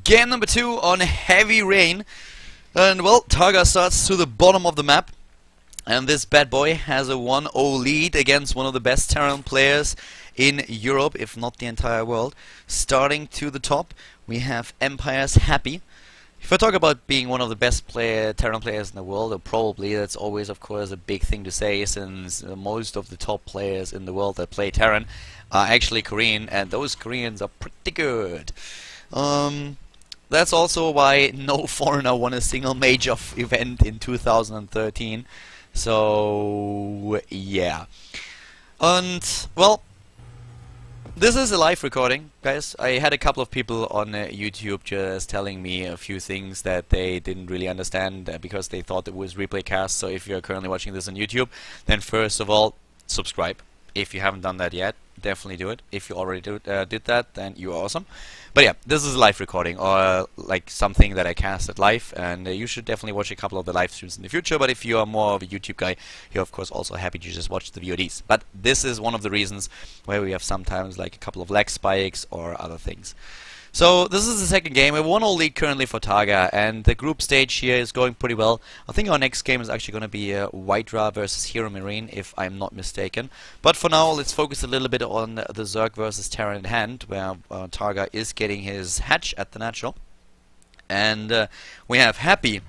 Game number 2 on Heavy Rain. And well, Targa starts to the bottom of the map. And this bad boy has a 1-0 lead against one of the best Terran players in Europe, if not the entire world. Starting to the top, we have Empire's Happy. If I talk about being one of the best Terran players in the world, probably that's always, of course, a big thing to say, since most of the top players in the world that play Terran are actually Korean, and those Koreans are pretty good. That's also why no foreigner won a single major event in 2013. So yeah, and well, this is a live recording, guys. I had a couple of people on YouTube just telling me a few things that they didn't really understand because they thought it was replay cast. So if you're currently watching this on YouTube, then first of all, subscribe. If you haven't done that yet, definitely do it. If you already did that, then you're awesome. But yeah, this is a live recording, or like something that I casted live, and you should definitely watch a couple of the live streams in the future. But if you are more of a YouTube guy, you're of course also happy to just watch the VODs. But this is one of the reasons where we have sometimes like a couple of lag spikes or other things. So this is the second game. A 1-0 lead currently for Targa, and the group stage here is going pretty well. I think our next game is actually going to be Hydra versus Hero Marine, if I'm not mistaken. But for now, let's focus a little bit on the Zerg versus Terran in hand, where Targa is getting his hatch at the natural. And we have Happy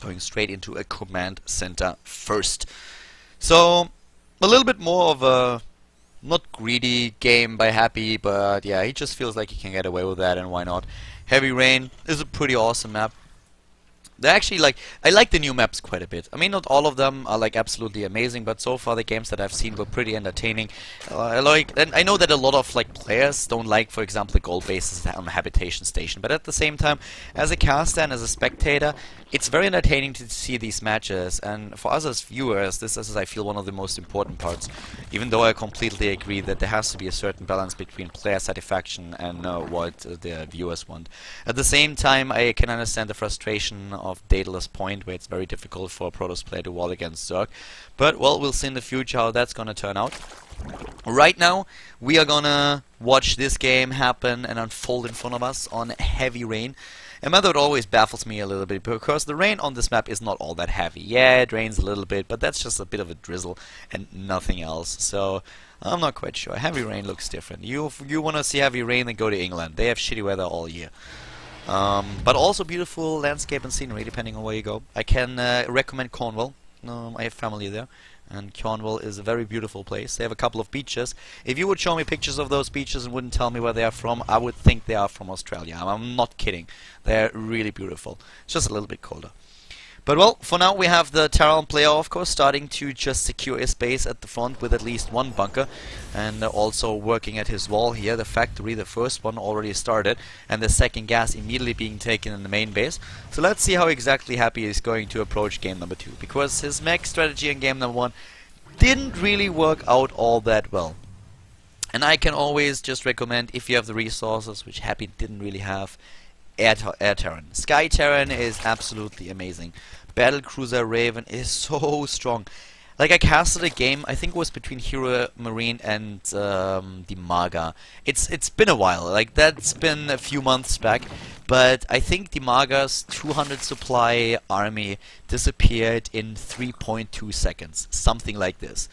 going straight into a command center first. So a little bit more of a not greedy game by Happy, but yeah, he just feels like he can get away with that, and why not? Heavy Rain is a pretty awesome map. They're actually like, I like the new maps quite a bit. I mean, not all of them are like absolutely amazing, but so far the games that I've seen were pretty entertaining. And I know that a lot of like players don't like, for example, the gold bases on the habitation station. But at the same time, as a caster and as a spectator, it's very entertaining to see these matches. And for us as viewers, this is, I feel, one of the most important parts. Even though I completely agree that there has to be a certain balance between player satisfaction and what the viewers want. At the same time, I can understand the frustration of Daedalus Point, where it's very difficult for a Protoss player to wall against Zerg. But, well, we'll see in the future how that's gonna turn out. Right now, we are gonna watch this game happen and unfold in front of us on Heavy Rain. A method that always baffles me a little bit, because the rain on this map is not all that heavy. Yeah, it rains a little bit, but that's just a bit of a drizzle and nothing else. So, I'm not quite sure. Heavy Rain looks different. If you wanna see Heavy Rain, then go to England. They have shitty weather all year. But also beautiful landscape and scenery, depending on where you go. I can recommend Cornwall. I have family there, and Cornwall is a very beautiful place. They have a couple of beaches. If you would show me pictures of those beaches and wouldn't tell me where they are from, I would think they are from Australia. I'm not kidding. They're really beautiful. It's just a little bit colder. But well, for now we have the Terran player, of course, starting to just secure his base at the front with at least one bunker, and also working at his wall here. The factory, the first one, already started, and the second gas immediately being taken in the main base. So let's see how exactly Happy is going to approach game number 2, because his mech strategy in game number 1 didn't really work out all that well. And I can always just recommend, if you have the resources, which Happy didn't really have, Air Terran. Sky Terran is absolutely amazing. Battlecruiser Raven is so strong. Like, I casted a game, I think it was between Hero Marine and Dimaga. It's been a while, like that's been a few months back, but I think Dimaga's 200 supply army disappeared in 3.2 seconds, something like this.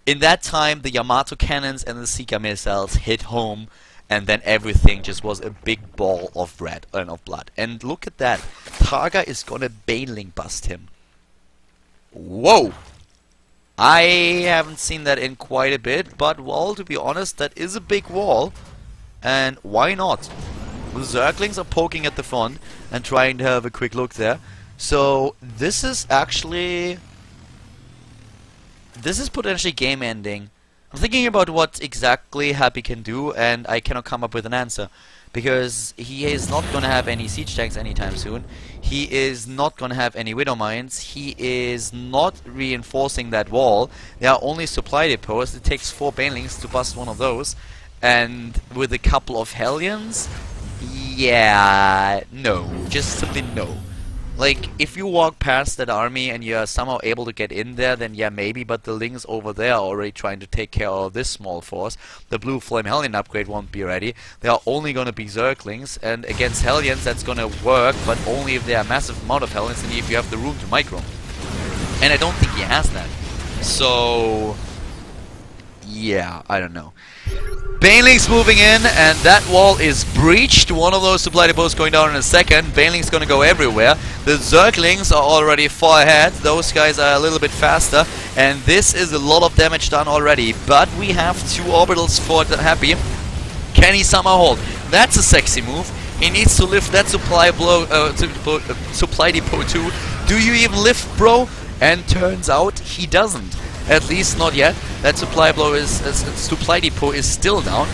In that time, the Yamato cannons and the Seeker missiles hit home, and then everything just was a big ball of red and of blood. And look at that. Targa is gonna Baneling bust him. Whoa! I haven't seen that in quite a bit, but well, to be honest, that is a big wall. And why not? The Zerglings are poking at the front and trying to have a quick look there. So this is actually... this is potentially game ending. I'm thinking about what exactly Happy can do, and I cannot come up with an answer. Because he is not going to have any siege tanks anytime soon. He is not going to have any Widow Mines. He is not reinforcing that wall. There are only supply depots. It takes 4 Banelings to bust one of those. And with a couple of Hellions? Yeah, no. Just simply no. like, if you walk past that army and you're somehow able to get in there, then yeah, maybe, but the Lings over there are already trying to take care of this small force. The Blue Flame Hellion upgrade won't be ready. They are only going to be Zerglings, and against Hellions that's going to work, but only if there are a massive amount of Hellions and if you have the room to micro. And I don't think he has that. So, yeah, I don't know. Baneling's moving in, and that wall is breached. One of those supply depots going down in a second. Baneling's gonna go everywhere. The Zerglings are already far ahead. Those guys are a little bit faster, and this is a lot of damage done already. But we have 2 orbitals for Happy. Can he somehow hold? That's a sexy move. He needs to lift that supply depot too. Do you even lift, bro? And turns out he doesn't. At least not yet. That supply depot is still down.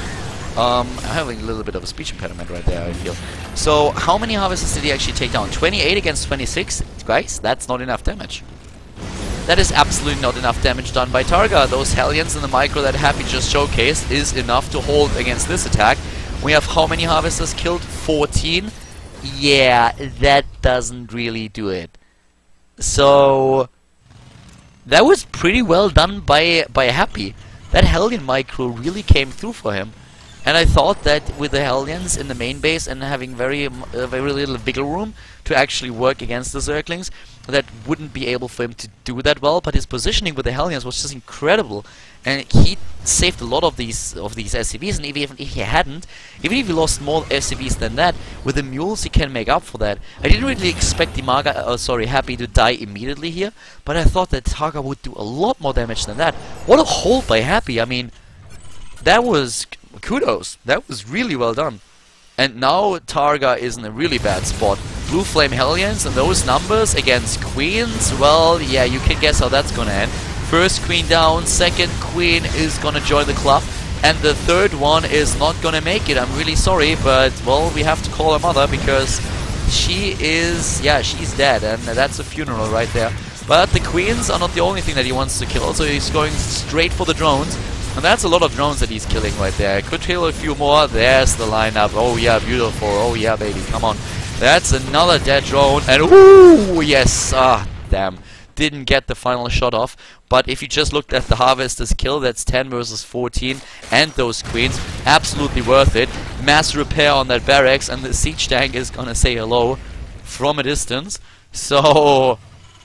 I'm having a little bit of a speech impediment right there, I feel. So, how many harvesters did he actually take down? 28 against 26? Guys, that's not enough damage. That is absolutely not enough damage done by Targa. Those Hellions in the micro that Happy just showcased is enough to hold against this attack. We have how many harvesters killed? 14? Yeah, that doesn't really do it. So, that was pretty well done by Happy. That Hellion micro really came through for him. And I thought that with the Hellions in the main base and having very little wiggle room to actually work against the Zerglings, that wouldn't be able for him to do that well. But his positioning with the Hellions was just incredible, and he saved a lot of these SCVs. And even if he hadn't, even if he lost more SCVs than that, with the mules he can make up for that. I didn't really expect Happy to die immediately here, but I thought that Targa would do a lot more damage than that. What a hold by Happy! I mean, that was kudos. That was really well done. And now Targa is in a really bad spot. Blue Flame Hellions and those numbers against Queens, well, yeah, you can guess how that's gonna end. First Queen down, second Queen is gonna join the club, and the third one is not gonna make it. I'm really sorry, but, well, we have to call her mother because she is, yeah, she's dead, and that's a funeral right there. But the Queens are not the only thing that he wants to kill, so he's going straight for the drones. And that's a lot of drones that he's killing right there. Could kill a few more. There's the lineup. Oh yeah, beautiful. Oh yeah, baby. Come on. That's another dead drone. And ooh, yes. Ah, damn. Didn't get the final shot off. But if you just looked at the Harvester's kill, that's 10 versus 14. And those Queens. Absolutely worth it. Mass repair on that barracks. And the siege tank is gonna say hello from a distance. So,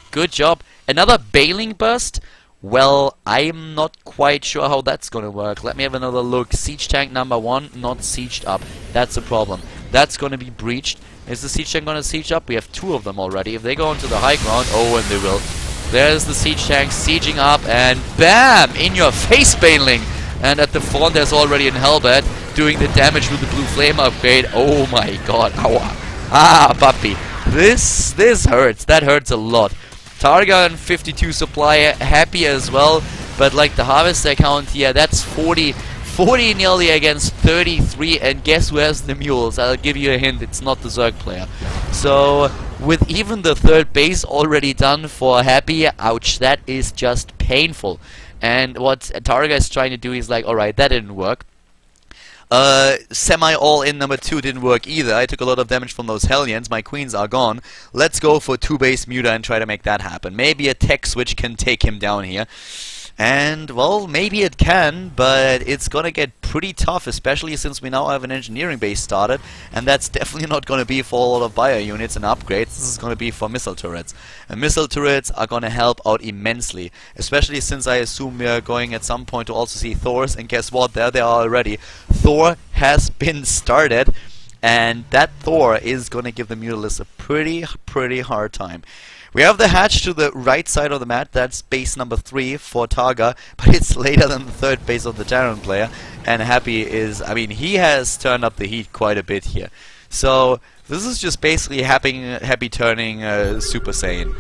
good job. Another bailing burst. Well, I'm not quite sure how that's gonna work. Let me have another look. Siege tank number 1, not sieged up. That's a problem. That's gonna be breached. Is the siege tank gonna siege up? We have 2 of them already. If they go onto the high ground, oh, and they will. There's the siege tank sieging up, and BAM! In your face, Baneling! And at the front, there's already an Hellbat doing the damage with the Blue Flame upgrade. Oh my god, ow. Ah, puppy. This hurts. That hurts a lot. Targa and 52 supply, Happy as well, but like the Harvester count here, that's 40 nearly against 33, and guess who has the mules? I'll give you a hint, it's not the Zerg player. So, with even the third base already done for Happy, ouch, that is just painful. And what Targa is trying to do is like, alright, that didn't work. Semi all-in number 2 didn't work either. I took a lot of damage from those Hellions. My Queens are gone. Let's go for 2-base Muta and try to make that happen. Maybe a tech switch can take him down here. And, well, maybe it can, but it's gonna get pretty tough, especially since we now have an engineering base started, and that's definitely not gonna be for a lot of bio units and upgrades. This is gonna be for missile turrets. And missile turrets are gonna help out immensely, especially since I assume we are going at some point to also see Thors, and guess what? There they are already. Thor has been started, and that Thor is gonna give the Mutalists a pretty hard time. We have the hatch to the right side of the map. That's base number 3 for Targa, but it's later than the third base of the Terran player. And Happy is, I mean, he has turned up the heat quite a bit here. So this is just basically Happy turning Super Saiyan,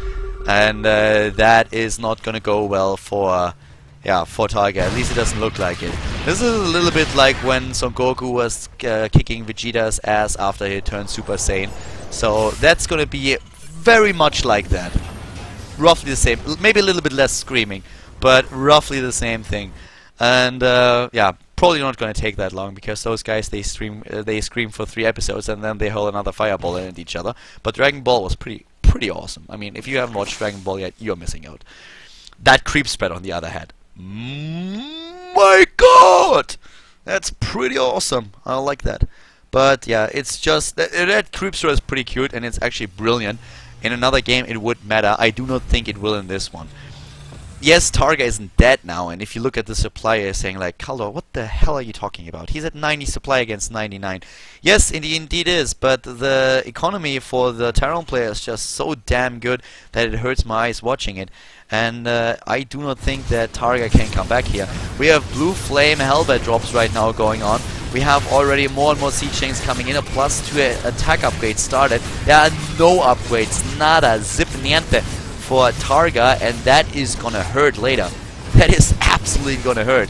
and that is not gonna go well for Targa. At least it doesn't look like it. This is a little bit like when Son Goku was kicking Vegeta's ass after he turned Super Saiyan. So that's gonna be very much like that. Roughly the same. Maybe a little bit less screaming, but roughly the same thing. And yeah, probably not going to take that long, because those guys, they scream for 3 episodes and then they hurl another fireball at each other. But Dragon Ball was pretty pretty awesome. I mean, if you haven't watched Dragon Ball yet, you're missing out. That creep spread, on the other hand, my god, that's pretty awesome. I like that. But yeah, it's just that creep spread is pretty cute, and it's actually brilliant. In another game, it would matter. I do not think it will in this one. Yes, Targa isn't dead now, and if you look at the supply, you're saying like, Khaldor, what the hell are you talking about? He's at 90 supply against 99. Yes, indeed is, but the economy for the Terran player is just so damn good that it hurts my eyes watching it. And I do not think that Targa can come back here. We have Blue Flame Hellbat drops right now going on. We have already more and more siege chains coming in, a +2 attack upgrade started. There are no upgrades, nada, zip niente for Targa, and that is gonna hurt later. That is absolutely gonna hurt.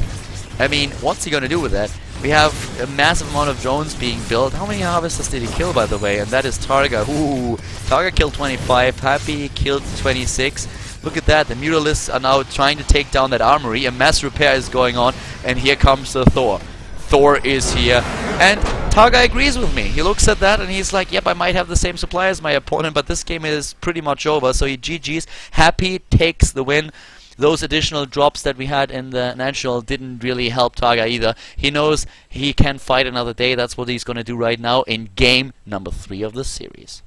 I mean, what's he gonna do with that? We have a massive amount of drones being built. How many harvesters did he kill, by the way? And that is Targa. Ooh, Targa killed 25, Happy killed 26. Look at that, the Mutalisks are now trying to take down that armory. A mass repair is going on, and here comes the Thor. Thor is here, and Targa agrees with me. He looks at that and he's like, yep, I might have the same supply as my opponent, but this game is pretty much over. So he GG's. Happy takes the win. Those additional drops that we had in the natural didn't really help Targa either. He knows he can fight another day. That's what he's going to do right now in game number 3 of the series.